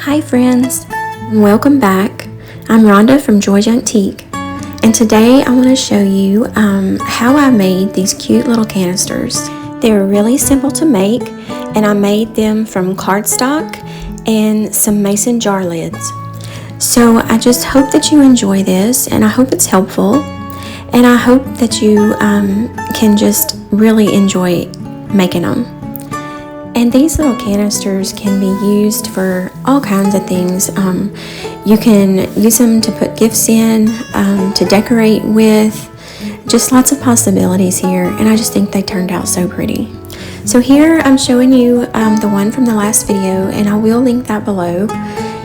Hi friends, welcome back. I'm Rhonda from Joy Antique, and today I want to show you how I made these cute little canisters. They're really simple to make, and I made them from cardstock and some mason jar lids. So I just hope that you enjoy this, and I hope it's helpful, and I hope that you can just really enjoy making them. And these little canisters can be used for all kinds of things. You can use them to put gifts in, to decorate with, just lots of possibilities here, and I just think they turned out so pretty. So here I'm showing you the one from the last video, and I will link that below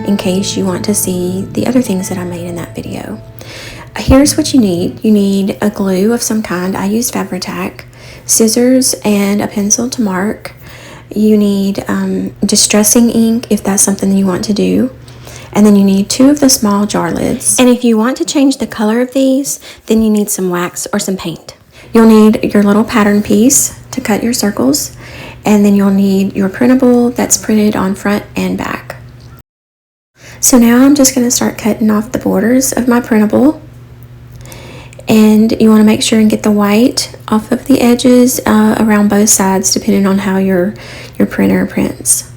in case you want to see the other things that I made in that video. Here's what you need. You need a glue of some kind. I used Fabri-Tac, scissors, and a pencil to mark. You need distressing ink if that's something you want to do. And then you need 2 of the small jar lids. And if you want to change the color of these, then you need some wax or some paint. You'll need your little pattern piece to cut your circles. And then you'll need your printable that's printed on front and back. So now I'm just going to start cutting off the borders of my printable. And you want to make sure and get the white off of the edges around both sides, depending on how your printer prints.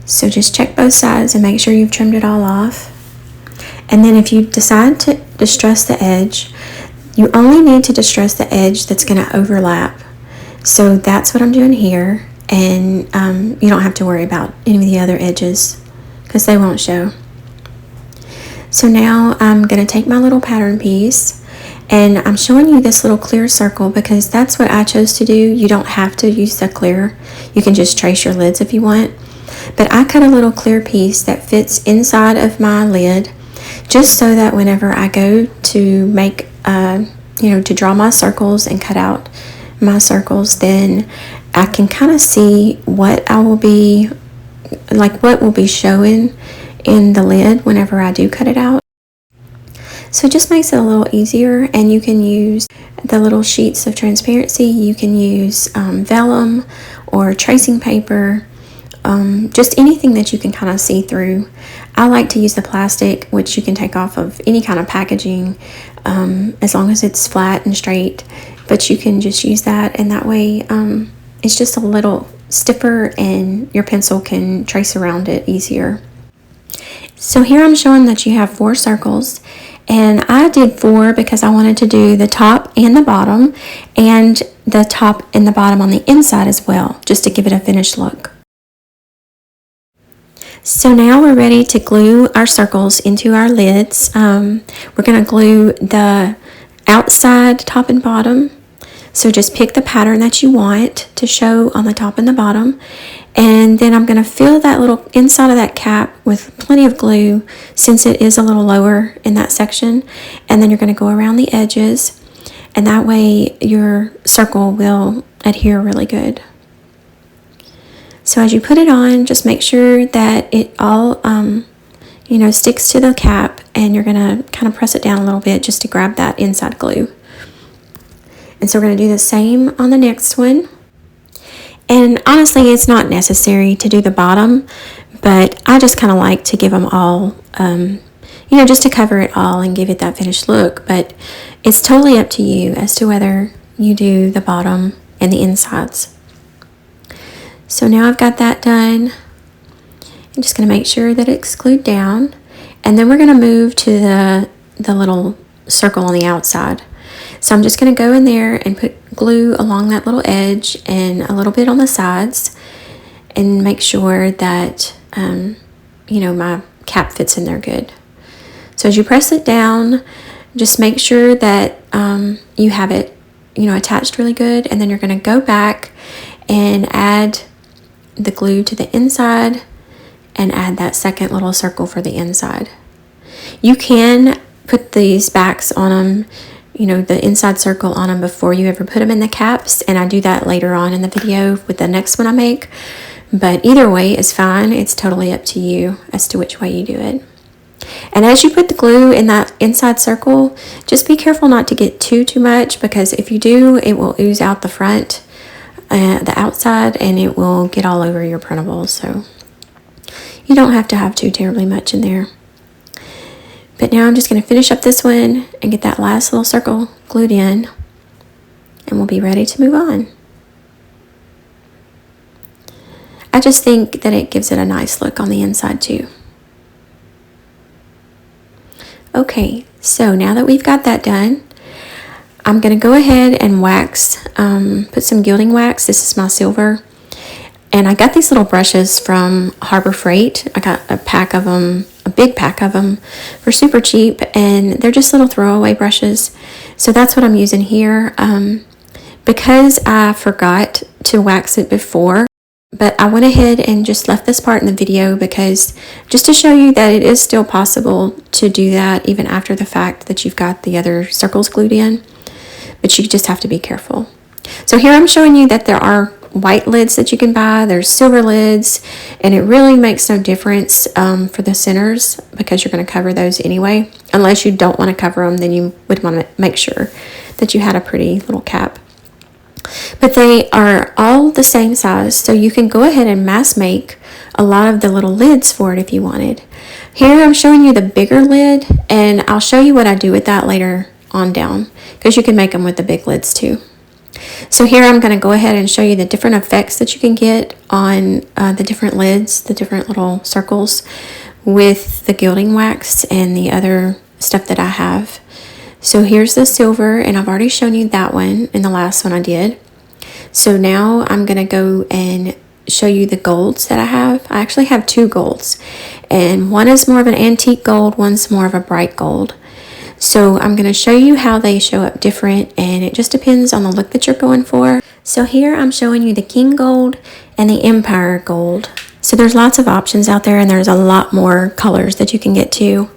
So just check both sides and make sure you've trimmed it all off. And then if you decide to distress the edge, you only need to distress the edge that's going to overlap. So that's what I'm doing here, and you don't have to worry about any of the other edges because they won't show. So now I'm going to take my little pattern piece, and I'm showing you this little clear circle because that's what I chose to do. You don't have to use the clear. You can just trace your lids if you want. But I cut a little clear piece that fits inside of my lid, just so that whenever I go to make, to draw my circles and cut out my circles, then I can kind of see what what will be showing in the lid whenever I do cut it out. So it just makes it a little easier, and you can use the little sheets of transparency. You can use vellum or tracing paper, just anything that you can kind of see through. I like to use the plastic, which you can take off of any kind of packaging as long as it's flat and straight, but you can just use that, and that way it's just a little stiffer and your pencil can trace around it easier. So here I'm showing that you have 4 circles, and I did 4 because I wanted to do the top and the bottom, and the top and the bottom on the inside as well, just to give it a finished look. So now we're ready to glue our circles into our lids. We're going to glue the outside top and bottom. So just pick the pattern that you want to show on the top and the bottom. And then I'm going to fill that little inside of that cap with plenty of glue since it is a little lower in that section. And then you're going to go around the edges, and that way your circle will adhere really good. So as you put it on, just make sure that it all sticks to the cap, and you're going to kind of press it down a little bit just to grab that inside glue. And so we're going to do the same on the next one. And honestly, it's not necessary to do the bottom, but I just kind of like to give them all, just to cover it all and give it that finished look. But it's totally up to you as to whether you do the bottom and the insides. So now I've got that done. I'm just going to make sure that it's glued down. And then we're going to move to the little circle on the outside. So I'm just going to go in there and put glue along that little edge and a little bit on the sides, and make sure that, my cap fits in there good. So as you press it down, just make sure that you have it, attached really good. And then you're going to go back and add the glue to the inside and add that second little circle for the inside. You can put these backs on them, the inside circle on them before you ever put them in the caps, and I do that later on in the video with the next one I make. But either way is fine. It's totally up to you as to which way you do it. And as you put the glue in that inside circle, just be careful not to get too much, because if you do, it will ooze out the front, the outside, and it will get all over your printable. So You don't have to have too terribly much in there. But now I'm just going to finish up this one and get that last little circle glued in, and we'll be ready to move on. I just think that it gives it a nice look on the inside too. Okay, so now that we've got that done, I'm going to go ahead and wax, put some gilding wax. This is my silver. And I got these little brushes from Harbor Freight. I got a pack of them, a big pack of them for super cheap. And they're just little throwaway brushes. So that's what I'm using here. Because I forgot to wax it before, but I went ahead and just left this part in the video because just to show you that it is still possible to do that even after the fact that you've got the other circles glued in. But you just have to be careful. So here I'm showing you that there are white lids that you can buy. There's silver lids, and it really makes no difference for the centers because you're going to cover those anyway. Unless you don't want to cover them, then you would want to make sure that you had a pretty little cap. But they are all the same size, so you can go ahead and mass make a lot of the little lids for it if you wanted. Here I'm showing you the bigger lid, and I'll show you what I do with that later on down, because you can make them with the big lids too. So here I'm going to go ahead and show you the different effects that you can get on the different lids, the different little circles with the gilding wax and the other stuff that I have. So here's the silver, and I've already shown you that one in the last one I did. So now I'm going to go and show you the golds that I have. I actually have two golds, and one is more of an antique gold, one's more of a bright gold. So I'm going to show you how they show up different, and it just depends on the look that you're going for. So here I'm showing you the King Gold and the Empire Gold. So there's lots of options out there, and there's a lot more colors that you can get to.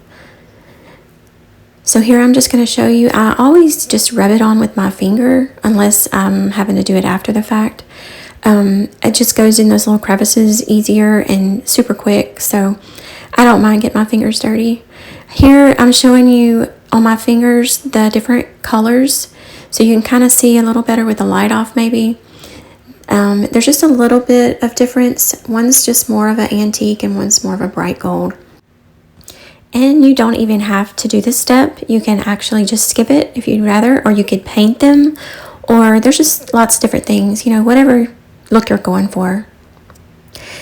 So here I'm just going to show you. I always just rub it on with my finger unless I'm having to do it after the fact. It just goes in those little crevices easier and super quick, so I don't mind getting my fingers dirty. Here I'm showing you on my fingers the different colors, so you can kind of see a little better with the light off maybe. There's just a little bit of difference. One's just more of an antique and one's more of a bright gold. And you don't even have to do this step. You can actually just skip it if you'd rather, or you could paint them, or there's just lots of different things, you know, whatever look you're going for.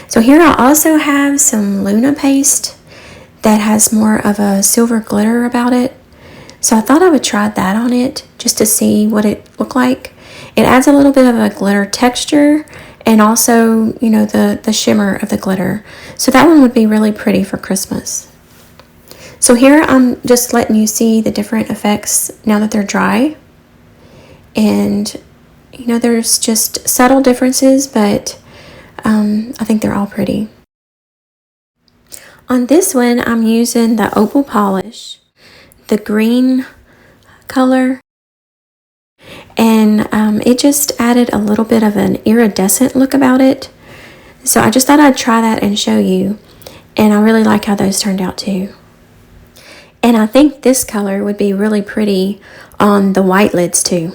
So here I also have some Luna paste that has more of a silver glitter about it. So I thought I would try that on it just to see what it looked like. It adds a little bit of a glitter texture and also, you know, the shimmer of the glitter. So that one would be really pretty for Christmas. So here I'm just letting you see the different effects now that they're dry. And, you know, there's just subtle differences, but I think they're all pretty. On this one, I'm using the opal polish, the green color, and it just added a little bit of an iridescent look about it. So I just thought I'd try that and show you, and I really like how those turned out too. And I think this color would be really pretty on the white lids too.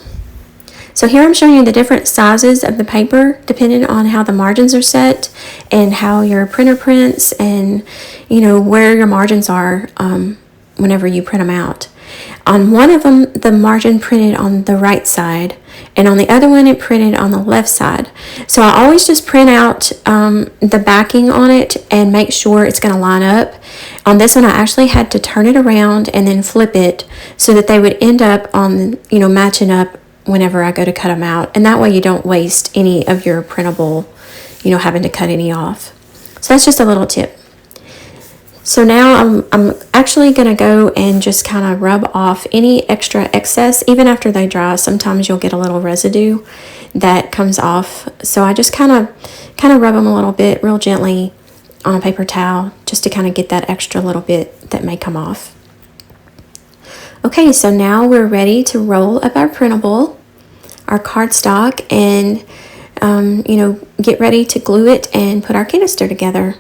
So here I'm showing you the different sizes of the paper depending on how the margins are set and how your printer prints and, you know, where your margins are whenever you print them out. On one of them, the margin printed on the right side, and on the other one, it printed on the left side. So I always just print out the backing on it and make sure it's going to line up. On this one, I actually had to turn it around and then flip it so that they would end up on, you know, matching up whenever I go to cut them out. And that way you don't waste any of your printable, you know, having to cut any off. So that's just a little tip. So now I'm actually going to go and just kind of rub off any extra excess. Even after they dry, sometimes you'll get a little residue that comes off. So I just kind of rub them a little bit real gently on a paper towel just to kind of get that extra little bit that may come off. Okay, so now we're ready to roll up our printable, our cardstock, and you know, get ready to glue it and put our canister together.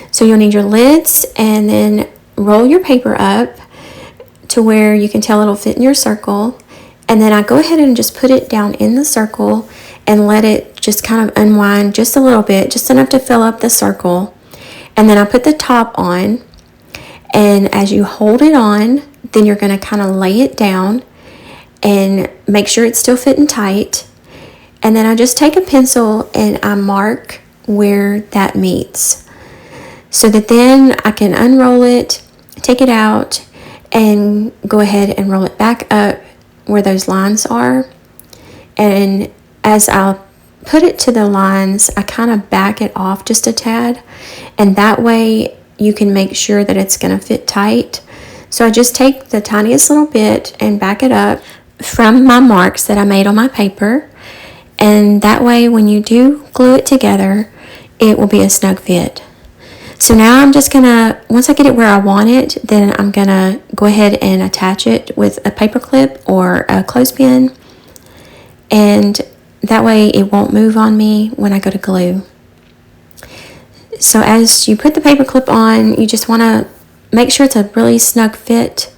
So you'll need your lids, and then roll your paper up to where you can tell it'll fit in your circle. And then I go ahead and just put it down in the circle and let it just kind of unwind just a little bit, just enough to fill up the circle. And then I put the top on, and as you hold it on, then you're going to kind of lay it down and make sure it's still fitting tight. And then I just take a pencil and I mark where that meets, so that then I can unroll it, take it out, and go ahead and roll it back up where those lines are. And as I put it to the lines, I kind of back it off just a tad, and that way you can make sure that it's going to fit tight. So I just take the tiniest little bit and back it up from my marks that I made on my paper, and that way when you do glue it together, it will be a snug fit. So now I'm just gonna, once I get it where I want it, then I'm gonna go ahead and attach it with a paper clip or a clothespin, and that way it won't move on me when I go to glue. So as you put the paper clip on, you just want to make sure it's a really snug fit.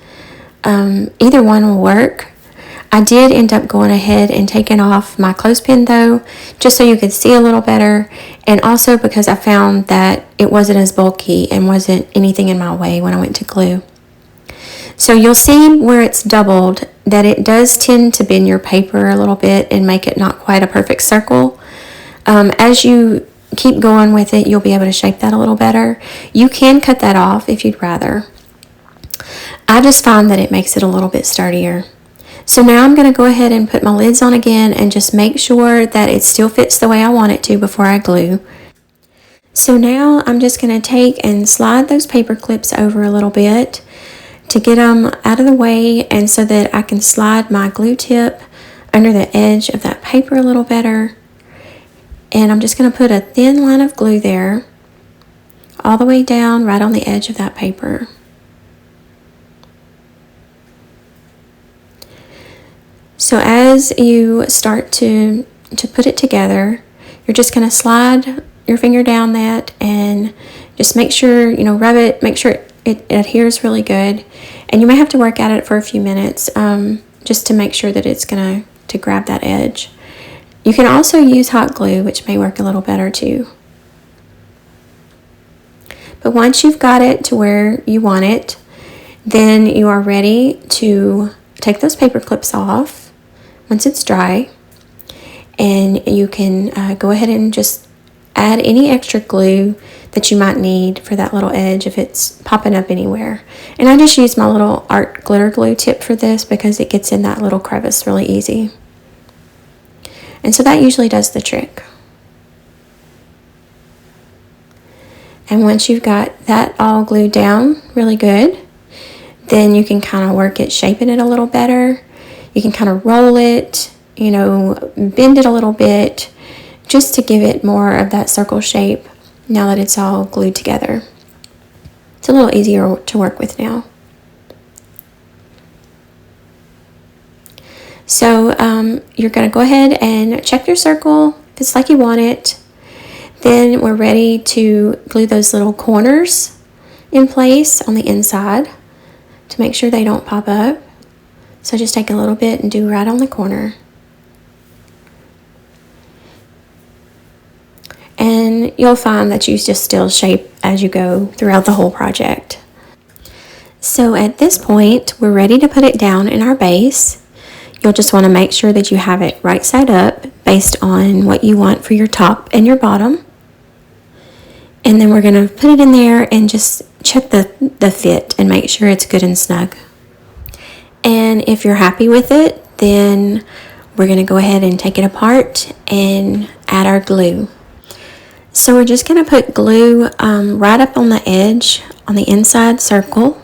Either one will work. I did end up going ahead and taking off my clothespin though, just so you could see a little better, and also because I found that it wasn't as bulky and wasn't anything in my way when I went to glue. So you'll see where it's doubled that it does tend to bend your paper a little bit and make it not quite a perfect circle. As you keep going with it, you'll be able to shape that a little better. You can cut that off if you'd rather. I just find that it makes it a little bit sturdier. So now I'm going to go ahead and put my lids on again and just make sure that it still fits the way I want it to before I glue. So now I'm just going to take and slide those paper clips over a little bit to get them out of the way, and so that I can slide my glue tip under the edge of that paper a little better. And I'm just going to put a thin line of glue there all the way down right on the edge of that paper. So as you start to put it together, you're just going to slide your finger down that and just make sure, rub it, make sure it adheres really good. And you may have to work at it for a few minutes just to make sure that it's going to grab that edge. You can also use hot glue, which may work a little better too. But once you've got it to where you want it, then you are ready to take those paper clips off once it's dry, and you can go ahead and just add any extra glue that you might need for that little edge if it's popping up anywhere. And I just use my little art glitter glue tip for this because it gets in that little crevice really easy. And so that usually does the trick. And once you've got that all glued down really good, then you can kind of work at shaping it a little better. You can kind of roll it, bend it a little bit, just to give it more of that circle shape now that it's all glued together. It's a little easier to work with now. So you're going to go ahead and check your circle if it's like you want it. Then we're ready to glue those little corners in place on the inside to make sure they don't pop up. So just take a little bit and do right on the corner. And you'll find that you just still shape as you go throughout the whole project. So at this point, we're ready to put it down in our base. You'll just want to make sure that you have it right side up based on what you want for your top and your bottom. And then we're going to put it in there and just check the fit and make sure it's good and snug. And if you're happy with it, then we're going to go ahead and take it apart and add our glue. So we're just going to put glue right up on the edge on the inside circle,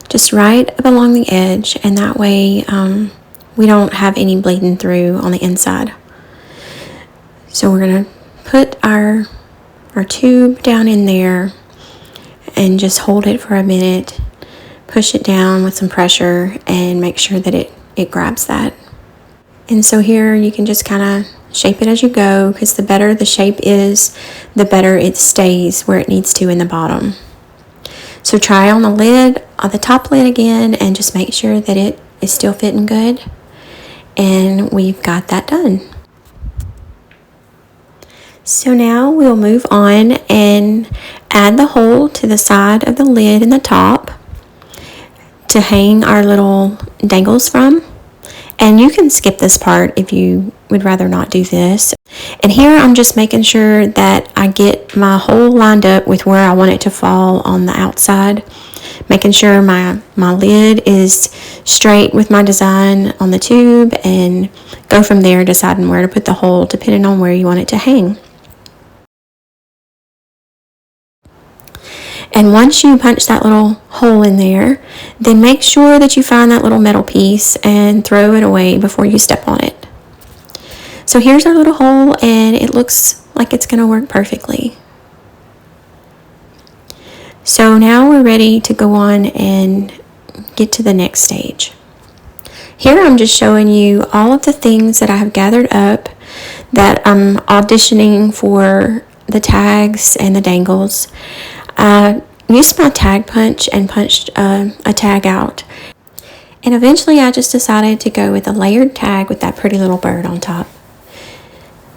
just right up along the edge, and that way we don't have any bleeding through on the inside. So we're going to put our tube down in there and just hold it for a minute, push it down with some pressure, and make sure that it grabs that. And so here you can just kind of shape it as you go, because the better the shape is, the better it stays where it needs to in the bottom. So try on the lid, on the top lid again, and just make sure that it is still fitting good. And we've got that done. So now we'll move on and add the hole to the side of the lid in the top to hang our little dangles from. And you can skip this part if you would rather not do this. And here I'm just making sure that I get my hole lined up with where I want it to fall on the outside. Making sure my lid is straight with my design on the tube, and go from there deciding where to put the hole depending on where you want it to hang. And once you punch that little hole in there, then make sure that you find that little metal piece and throw it away before you step on it. So here's our little hole, and it looks like it's going to work perfectly. So now we're ready to go on and get to the next stage. Here I'm just showing you all of the things that I have gathered up that I'm auditioning for the tags and the dangles. I used my tag punch and punched a tag out. And eventually I just decided to go with a layered tag with that pretty little bird on top.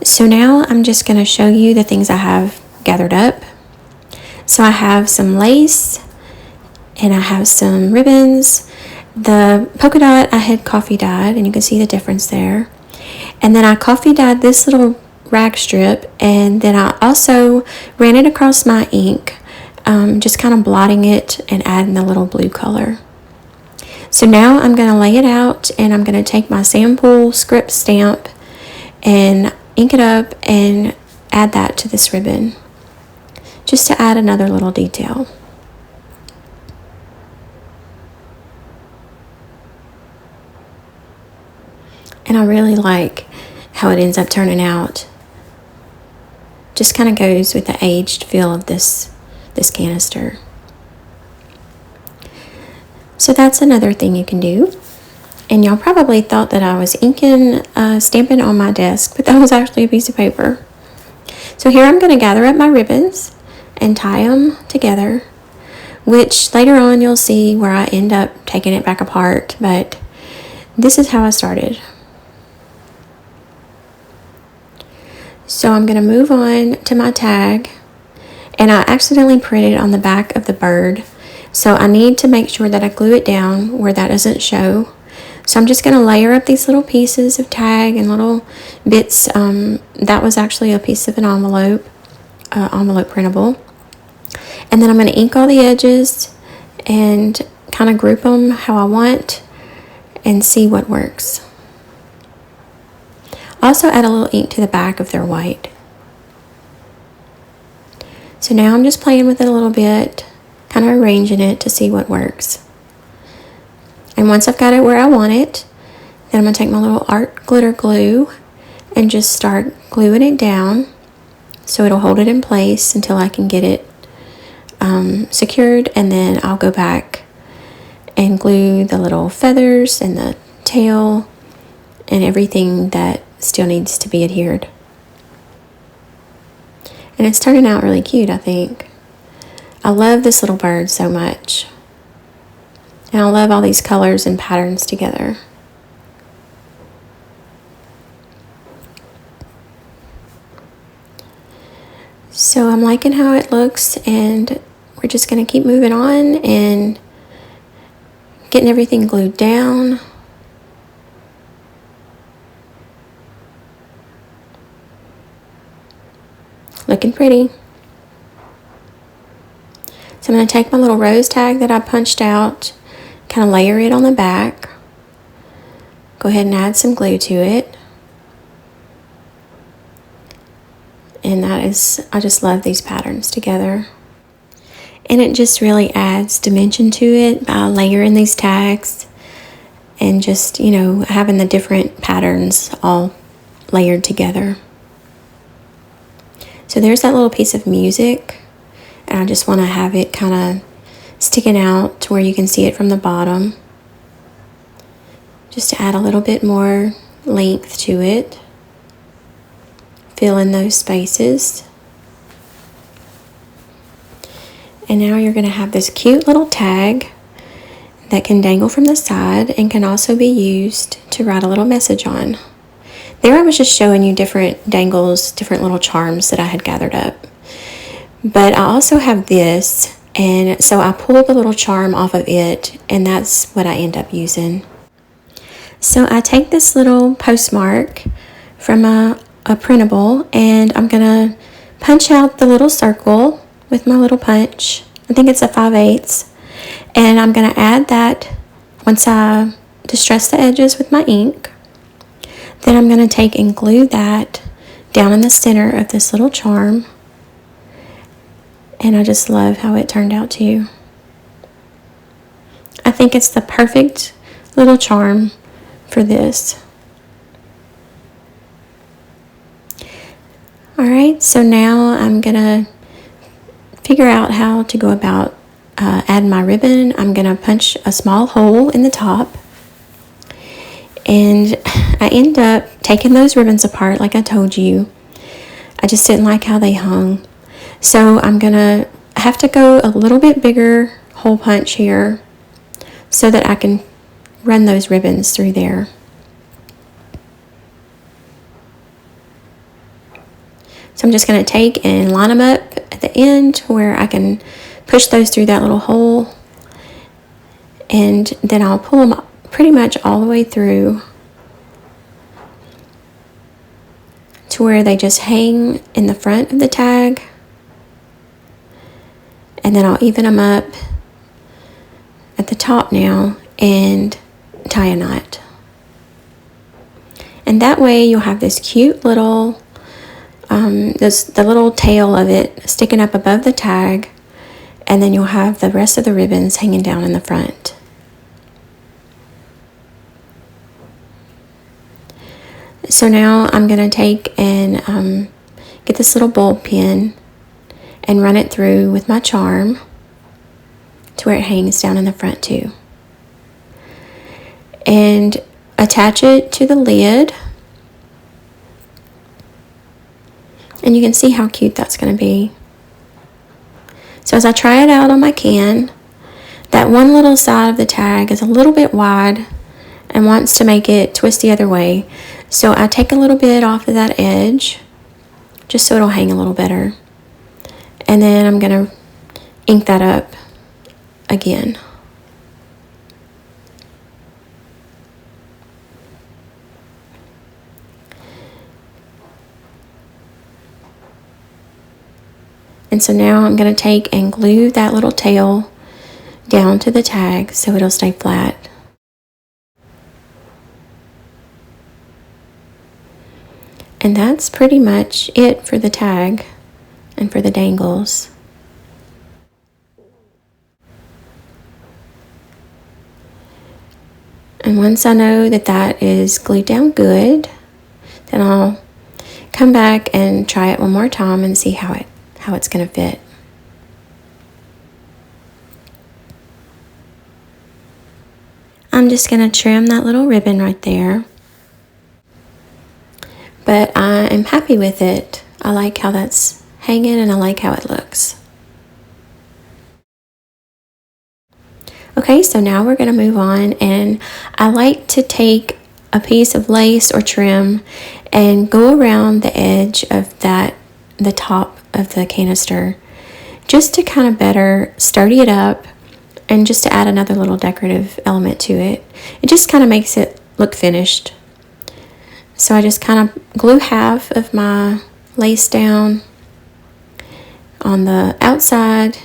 So now I'm just going to show you the things I have gathered up. So I have some lace and I have some ribbons. The polka dot I had coffee dyed, and you can see the difference there. And then I coffee dyed this little rag strip, and then I also ran it across my ink, just kind of blotting it and adding the little blue color. So now I'm going to lay it out, and I'm going to take my sample script stamp and ink it up and add that to this ribbon, just to add another little detail. And I really like how it ends up turning out. Just kind of goes with the aged feel of this canister. So that's another thing you can do. And y'all probably thought that I was inking, stamping on my desk, but that was actually a piece of paper. So here I'm going to gather up my ribbons and tie them together, which later on you'll see where I end up taking it back apart, but this is how I started. So I'm going to move on to my tag, and I accidentally printed on the back of the bird, so I need to make sure that I glue it down where that doesn't show. So I'm just going to layer up these little pieces of tag and little bits. That was actually a piece of an envelope printable. And then I'm going to ink all the edges and kind of group them how I want and see what works. Also add a little ink to the back if they're white. So now I'm just playing with it a little bit, kind of arranging it to see what works. And once I've got it where I want it, then I'm going to take my little art glitter glue and just start gluing it down so it'll hold it in place until I can get it secured, and then I'll go back and glue the little feathers and the tail and everything that still needs to be adhered. And it's turning out really cute, I think. I love this little bird so much. And I love all these colors and patterns together. So I'm liking how it looks, and we're just going to keep moving on and getting everything glued down. Looking pretty. So I'm going to take my little rose tag that I punched out, kind of layer it on the back. Go ahead and add some glue to it. And that is, I just love these patterns together. And it just really adds dimension to it by layering these tags and just, you know, having the different patterns all layered together. So there's that little piece of music, and I just want to have it kind of sticking out to where you can see it from the bottom, just to add a little bit more length to it. Fill in those spaces. And now you're going to have this cute little tag that can dangle from the side and can also be used to write a little message on. There I was just showing you different dangles, different little charms that I had gathered up. But I also have this, and so I pulled the little charm off of it, and that's what I end up using. So I take this little postmark from a printable, and I'm gonna punch out the little circle with my little punch. I think it's a 5/8, and I'm gonna add that once I distress the edges with my ink. Then I'm gonna take and glue that down in the center of this little charm, and I just love how it turned out too. I think it's the perfect little charm for this. Alright, so now I'm gonna figure out how to go about adding my ribbon. I'm gonna punch a small hole in the top, and I end up taking those ribbons apart like I told you. I just didn't like how they hung, so I'm gonna have to go a little bit bigger hole punch here so that I can run those ribbons through there. So I'm just going to take and line them up at the end where I can push those through that little hole, and then I'll pull them pretty much all the way through to where they just hang in the front of the tag, and then I'll even them up at the top now and tie a knot. And that way you'll have this cute little the little tail of it sticking up above the tag, and then you'll have the rest of the ribbons hanging down in the front. So now I'm going to take and get this little bulb pin and run it through with my charm to where it hangs down in the front too, and attach it to the lid. And you can see how cute that's going to be. So as I try it out on my can, that one little side of the tag is a little bit wide and wants to make it twist the other way. So I take a little bit off of that edge just so it'll hang a little better. And then I'm going to ink that up again. And so now I'm going to take and glue that little tail down to the tag so it'll stay flat. And that's pretty much it for the tag and for the dangles. And once I know that that is glued down good, then I'll come back and try it one more time and see how it's going to fit. I'm just going to trim that little ribbon right there. But I am happy with it. I like how that's hanging, and I like how it looks. Okay, so now we're going to move on, and I like to take a piece of lace or trim and go around the edge of the top of the canister, just to kind of better sturdy it up and just to add another little decorative element to it. It just kind of makes it look finished. So I just kind of glue half of my lace down on the outside,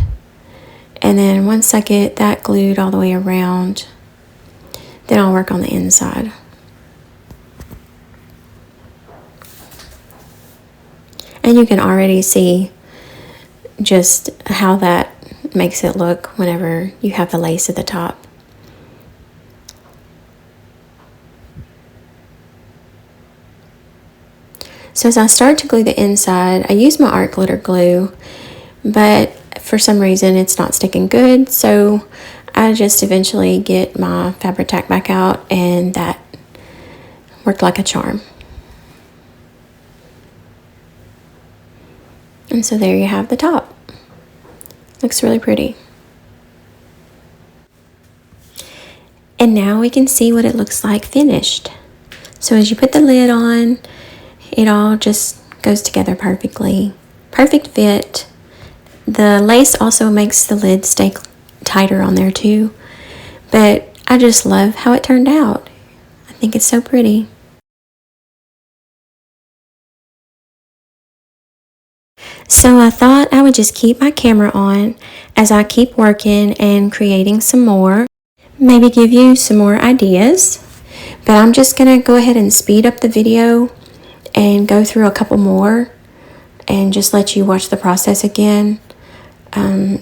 and then once I get that glued all the way around, then I'll work on the inside. And you can already see just how that makes it look whenever you have the lace at the top. So as I start to glue the inside, I use my art glitter glue, but for some reason it's not sticking good, so I just eventually get my Fabri-Tac back out, and that worked like a charm. And so there you have the top. Looks really pretty. And now we can see what it looks like finished. So as you put the lid on, it all just goes together perfectly. Perfect fit. The lace also makes the lid stay tighter on there too. But I just love how it turned out. I think it's so pretty. So I thought I would just keep my camera on as I keep working and creating some more. Maybe give you some more ideas. But I'm just going to go ahead and speed up the video and go through a couple more and just let you watch the process again.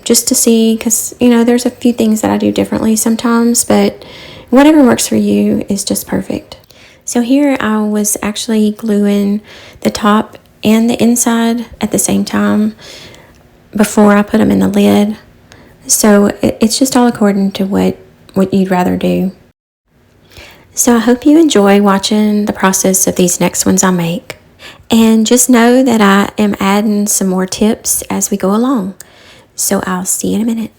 Just to see, because there's a few things that I do differently sometimes, but whatever works for you is just perfect. So here I was actually gluing the top and the inside at the same time before I put them in the lid. So it's just all according to what you'd rather do. So I hope you enjoy watching the process of these next ones I make. And just know that I am adding some more tips as we go along. So I'll see you in a minute.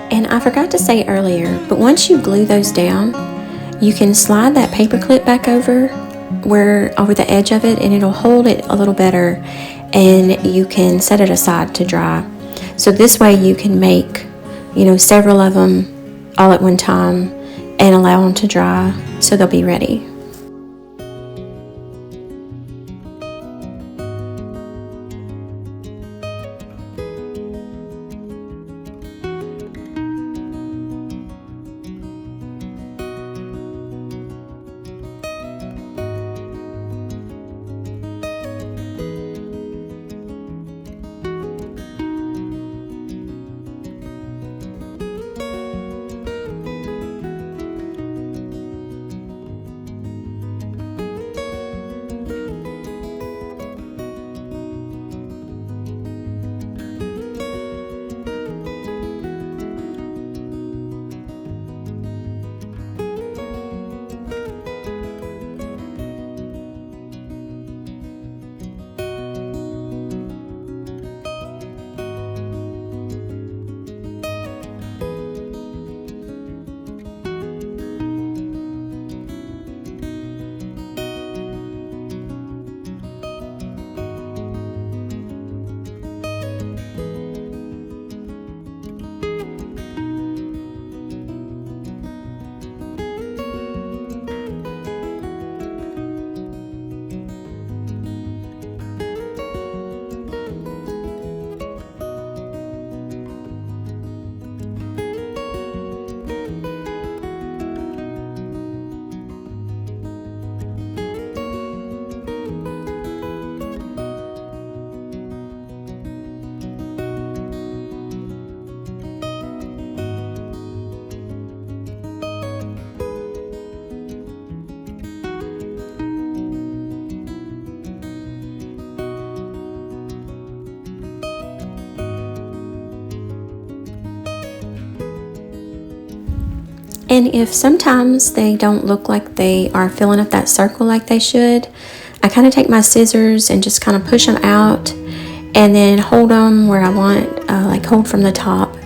And I forgot to say earlier, but once you glue those down, you can slide that paper clip back over the edge of it, and it'll hold it a little better, and you can set it aside to dry. So this way you can make, several of them all at one time and allow them to dry so they'll be ready. And if sometimes they don't look like they are filling up that circle like they should, I kind of take my scissors and just kind of push them out and then hold them where I want, like hold from the top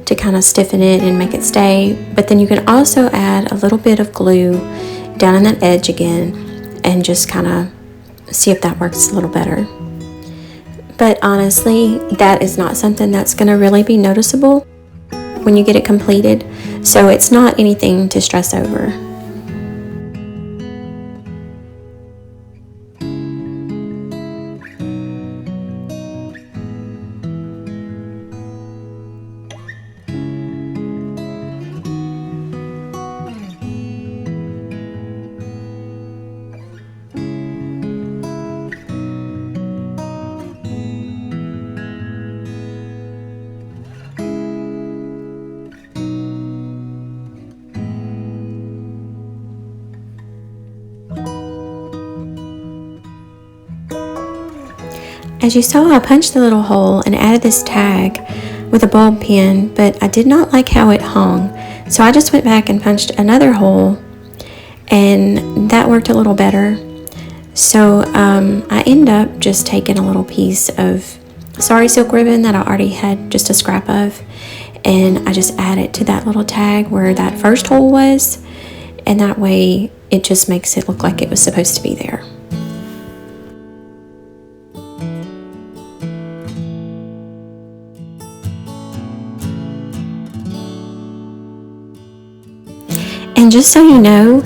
to kind of stiffen it and make it stay. But then you can also add a little bit of glue down on that edge again and just kind of see if that works a little better. But honestly, that is not something that's going to really be noticeable when you get it completed, so it's not anything to stress over. As you saw, I punched the little hole and added this tag with a bulb pin, but I did not like how it hung. So I just went back and punched another hole, and that worked a little better. So I ended up just taking a little piece of sari silk ribbon that I already had just a scrap of, and I just added it to that little tag where that first hole was, and that way it just makes it look like it was supposed to be there. And just so you know,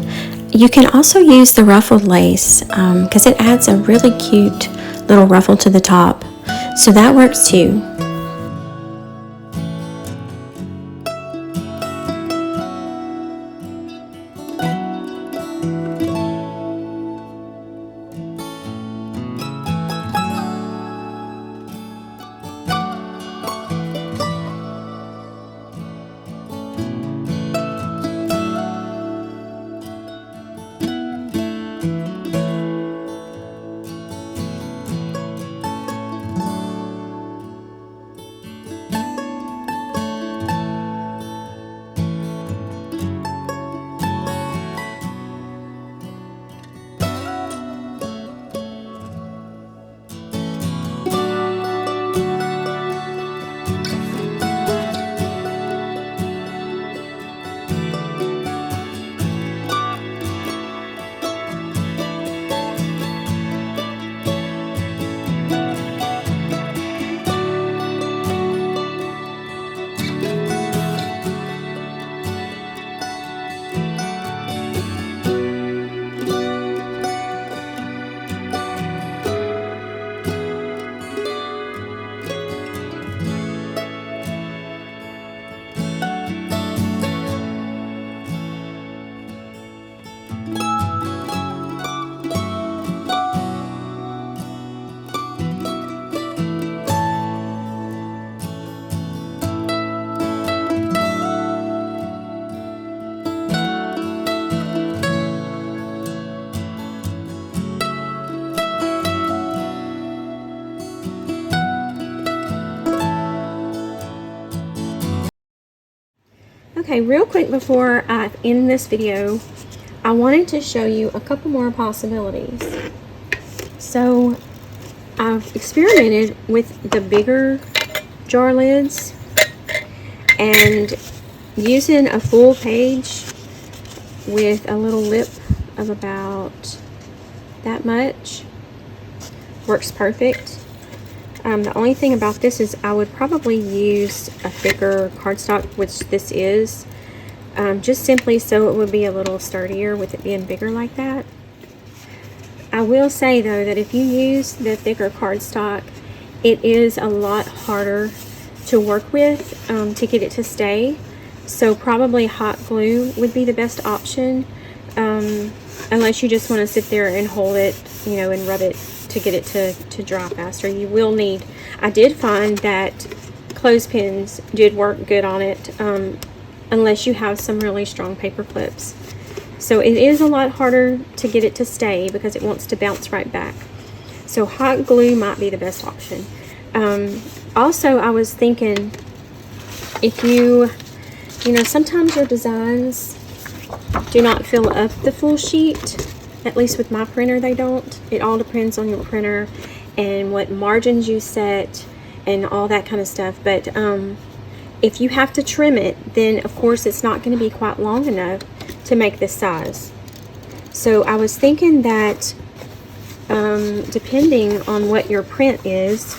you can also use the ruffled lace because it adds a really cute little ruffle to the top. So that works too. Okay, real quick before I end this video, I wanted to show you a couple more possibilities. So I've experimented with the bigger jar lids, and using a full page with a little lip of about that much works perfect. The only thing about this is I would probably use a thicker cardstock, which this is, just simply so it would be a little sturdier with it being bigger like that. I will say though that if you use the thicker cardstock, it is a lot harder to work with to get it to stay. So probably hot glue would be the best option, unless you just want to sit there and hold it, you know, and rub it to get it to dry faster. You will need, I did find that clothespins did work good on it, unless you have some really strong paper clips. So it is a lot harder to get it to stay because it wants to bounce right back. So hot glue might be the best option. Also, I was thinking, if you know, sometimes your designs do not fill up the full sheet. At least with my printer, they don't. It all depends on your printer and what margins you set and all that kind of stuff. But if you have to trim it, then of course it's not going to be quite long enough to make this size. So I was thinking that depending on what your print is,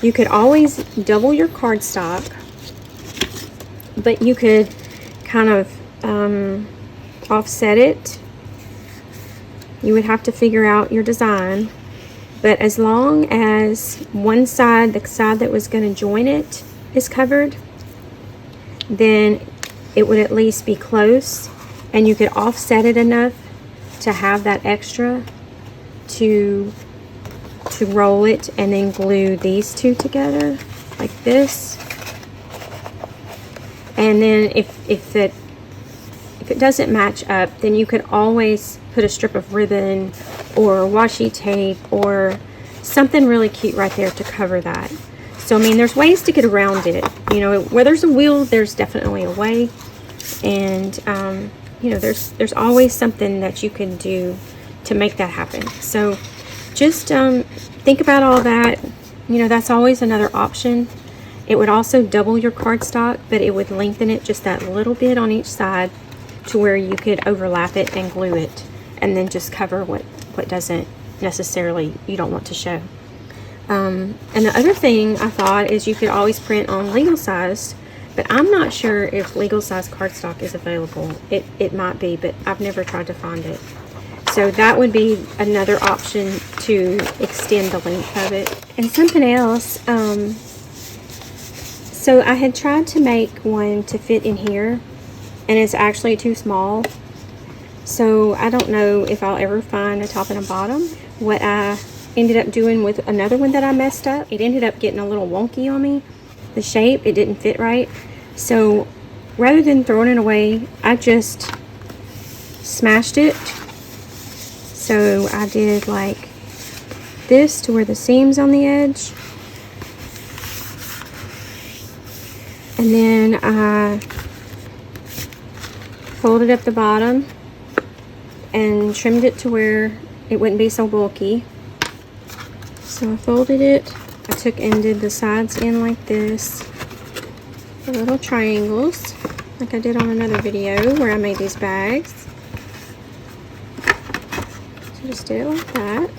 you could always double your cardstock, but you could kind of offset it. You would have to figure out your design, but as long as one side, the side that was going to join it, is covered, then it would at least be close, and you could offset it enough to have that extra to roll it and then glue these two together like this. And then if it doesn't match up, then you could always put a strip of ribbon or washi tape or something really cute right there to cover that. So I mean, there's ways to get around it. You know, where there's a will, there's definitely a way. And you know, there's always something that you can do to make that happen. So just think about all that. You know, that's always another option. It would also double your cardstock, but it would lengthen it just that little bit on each side to where you could overlap it and glue it, and then just cover what doesn't necessarily, you don't want to show. And the other thing I thought is you could always print on legal size, but I'm not sure if legal size cardstock is available. It might be, but I've never tried to find it. So that would be another option to extend the length of it. And something else, so I had tried to make one to fit in here, and it's actually too small. So I don't know if I'll ever find a top and a bottom. What I ended up doing with another one that I messed up, it ended up getting a little wonky on me. The shape, it didn't fit right. So rather than throwing it away, I just smashed it. So I did like this to where the seam's on the edge. And then I folded up the bottom and trimmed it to where it wouldn't be so bulky. So I folded it. I took and did the sides in like this, the little triangles, like I did on another video where I made these bags. So just did it like that.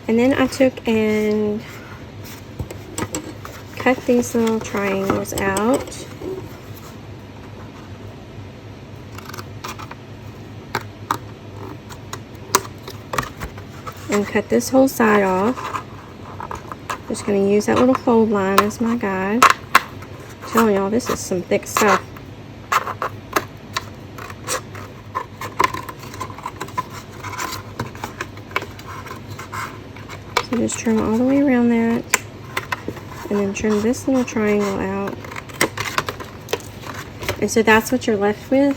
And then I took and cut these little triangles out. And cut this whole side off. Just going to use that little fold line as my guide. I'm telling y'all, this is some thick stuff. So just trim all the way around that, and then trim this little triangle out. And so that's what you're left with.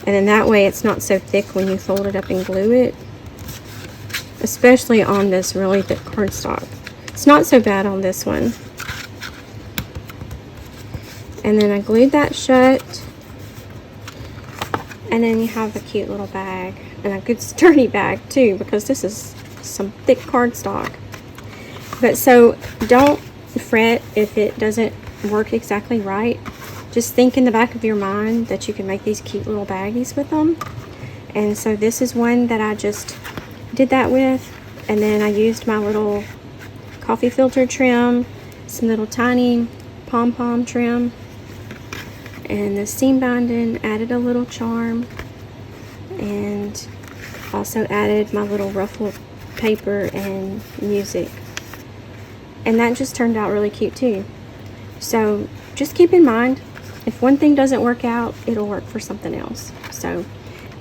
And then that way it's not so thick when you fold it up and glue it. Especially on this really thick cardstock. It's not so bad on this one. And then I glued that shut. And then you have the cute little bag. And a good sturdy bag too, because this is some thick cardstock. But so don't fret if it doesn't work exactly right. Just think in the back of your mind that you can make these cute little baggies with them. And so this is one that I just did that with, and then I used my little coffee filter trim, some little tiny pom-pom trim, and the seam binding, added a little charm, and also added my little ruffled paper and music. And that just turned out really cute too. So just keep in mind, if one thing doesn't work out, it'll work for something else. So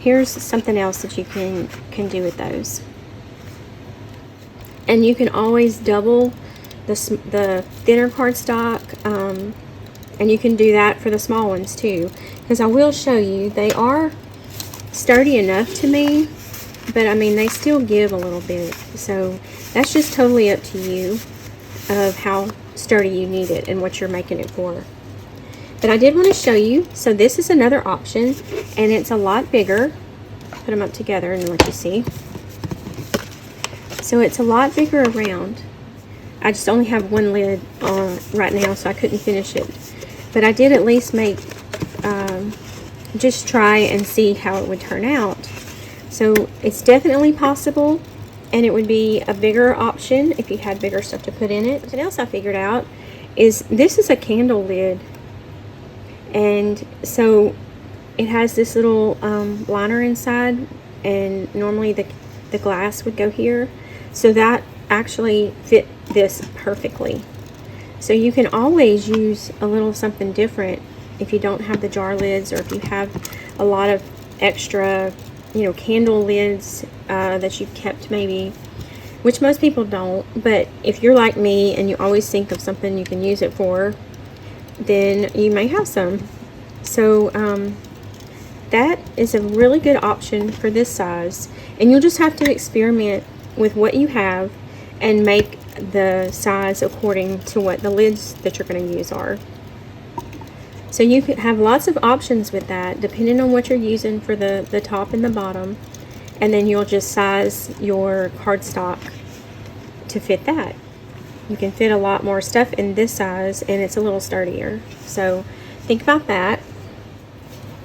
here's something else that you can do with those. And you can always double the thinner cardstock, and you can do that for the small ones too. Because I will show you, they are sturdy enough to me, but I mean, they still give a little bit. So that's just totally up to you of how sturdy you need it and what you're making it for. But I did want to show you, so this is another option, and it's a lot bigger. Put them up together and let you see. So it's a lot bigger around. I just only have one lid on right now, so I couldn't finish it. But I did at least make, just try and see how it would turn out. So it's definitely possible, and it would be a bigger option if you had bigger stuff to put in it. Something else I figured out is this is a candle lid, and so it has this little liner inside, and normally the glass would go here, so that actually fit this perfectly. So you can always use a little something different if you don't have the jar lids, or if you have a lot of extra, you know, candle lids that you've kept maybe, which most people don't. But if you're like me and you always think of something you can use it for, then you may have some. So that is a really good option for this size, and you'll just have to experiment with what you have and make the size according to what the lids that you're going to use are. So you could have lots of options with that depending on what you're using for the top and the bottom, and then you'll just size your cardstock to fit that. You can fit a lot more stuff in this size, and it's a little sturdier, so think about that.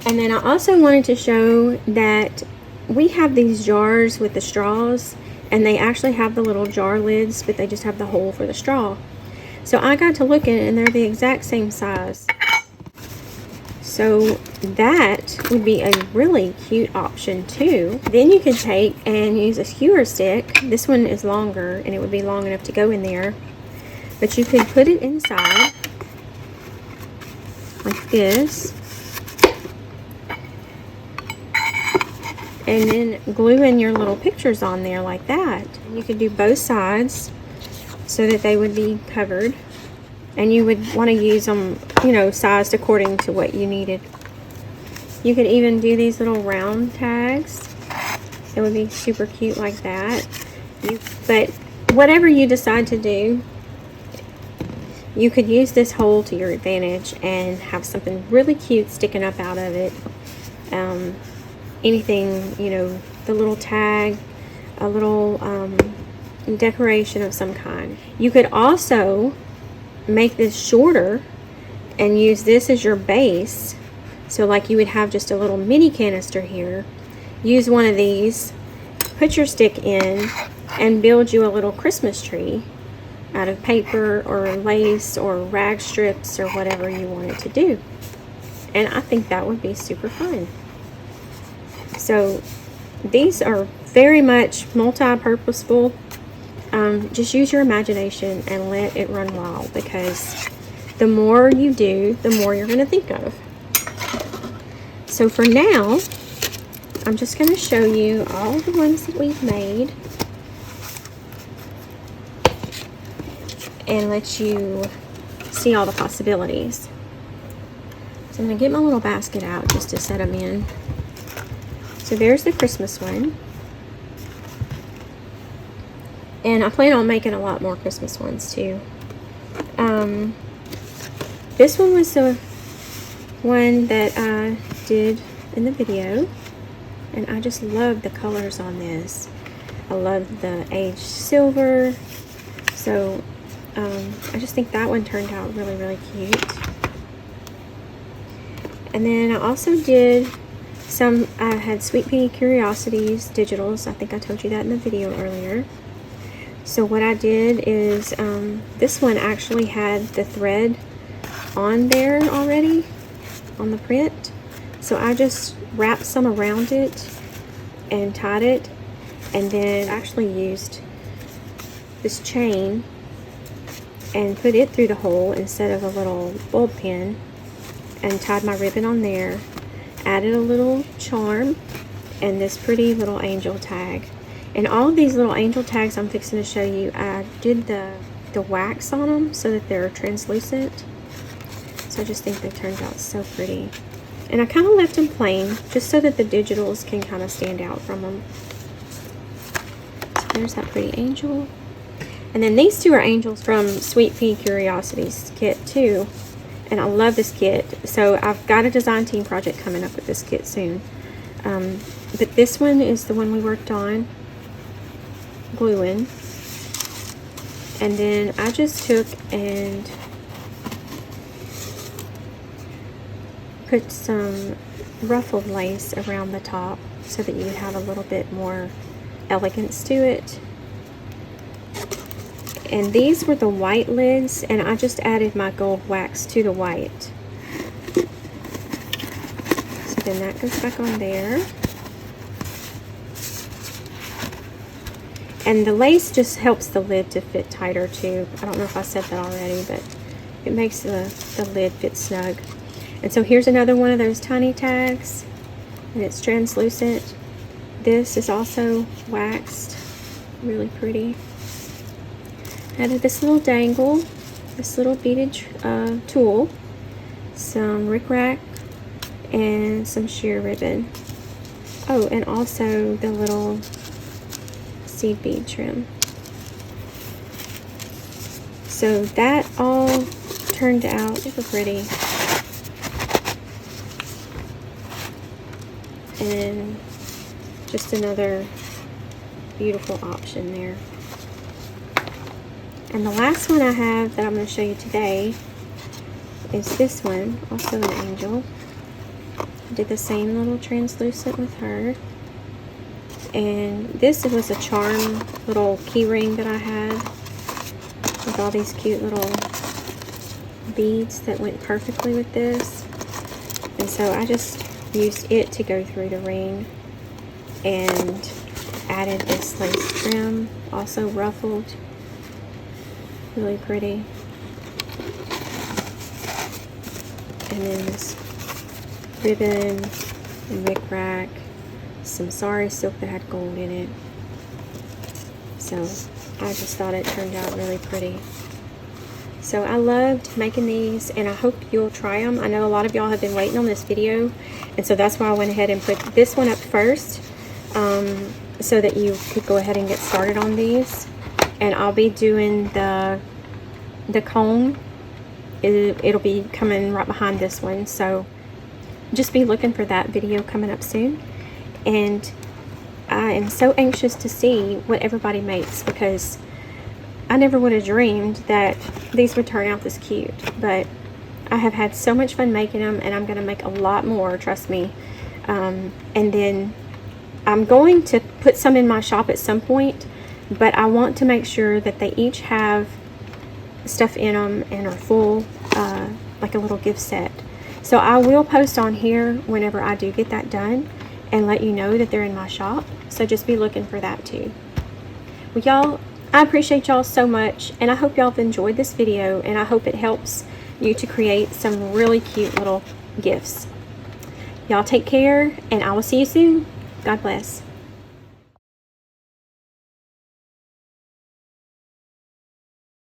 And then I also wanted to show that we have these jars with the straws, and they actually have the little jar lids, but they just have the hole for the straw. So I got to look at it, and they're the exact same size. So that would be a really cute option too. Then you could take and use a skewer stick. This one is longer, and it would be long enough to go in there. But you could put it inside like this, and then glue in your little pictures on there like that. You could do both sides so that they would be covered, and you would want to use them, you know, sized according to what you needed. You could even do these little round tags. It would be super cute like that. But whatever you decide to do, you could use this hole to your advantage and have something really cute sticking up out of it. Anything, you know, the little tag, a little decoration of some kind. You could also make this shorter and use this as your base. So like you would have just a little mini canister here. Use one of these, put your stick in, and build you a little Christmas tree out of paper or lace or rag strips or whatever you wanted to do. And I think that would be super fun. So these are very much multi-purposeful. Just use your imagination and let it run wild, because the more you do, the more you're going to think of. So for now, I'm just going to show you all the ones that we've made and let you see all the possibilities. So I'm going to get my little basket out just to set them in. So there's the Christmas one. And I plan on making a lot more Christmas ones too. This one was the one that I did in the video, and I just love the colors on this. I love the aged silver. So I just think that one turned out really, really cute. And then I also did some, I had Sweet Pea Curiosities digitals. I think I told you that in the video earlier. So what I did is, this one actually had the thread on there already, on the print. So I just wrapped some around it and tied it, and then actually used this chain and put it through the hole instead of a little bulb pin, and tied my ribbon on there, added a little charm, and this pretty little angel tag. And all of these little angel tags I'm fixing to show you, I did the wax on them so that they're translucent. So I just think they turned out so pretty. And I kind of left them plain just so that the digitals can kind of stand out from them. So there's that pretty angel. And then these two are angels from Sweet Pea Curiosities kit too. And I love this kit. So I've got a design team project coming up with this kit soon. But this one is the one we worked on gluing. And then I just took and put some ruffled lace around the top so that you would have a little bit more elegance to it. And these were the white lids, and I just added my gold wax to the white. So then that goes back on there. And the lace just helps the lid to fit tighter too. I don't know if I said that already, but it makes the lid fit snug. And so here's another one of those tiny tags, and it's translucent. This is also waxed, really pretty. Added this little dangle, this little beaded tulle, some rickrack, and some sheer ribbon. Oh, and also the little seed bead trim. So that all turned out super pretty. And just another beautiful option there. And the last one I have that I'm going to show you today is this one, also an angel. I did the same little translucent with her. And this was a charm little key ring that I had with all these cute little beads that went perfectly with this. And so I just used it to go through the ring and added this lace trim, also ruffled, really pretty. And then this ribbon and rickrack, some sari silk that had gold in it. So I just thought it turned out really pretty. So I loved making these, and I hope you'll try them. I know a lot of y'all have been waiting on this video, and so that's why I went ahead and put this one up first, so that you could go ahead and get started on these. And I'll be doing the cone. It'll be coming right behind this one, so just be looking for that video coming up soon. And I am so anxious to see what everybody makes, because I never would have dreamed that these would turn out this cute. But I have had so much fun making them, and I'm going to make a lot more, trust me. And then I'm going to put some in my shop at some point, but I want to make sure that they each have stuff in them and are full, like a little gift set. So I will post on here whenever I do get that done and let you know that they're in my shop. So just be looking for that too. Well, y'all, I appreciate y'all so much, and I hope y'all have enjoyed this video, and I hope it helps you to create some really cute little gifts. Y'all take care, and I will see you soon. God bless.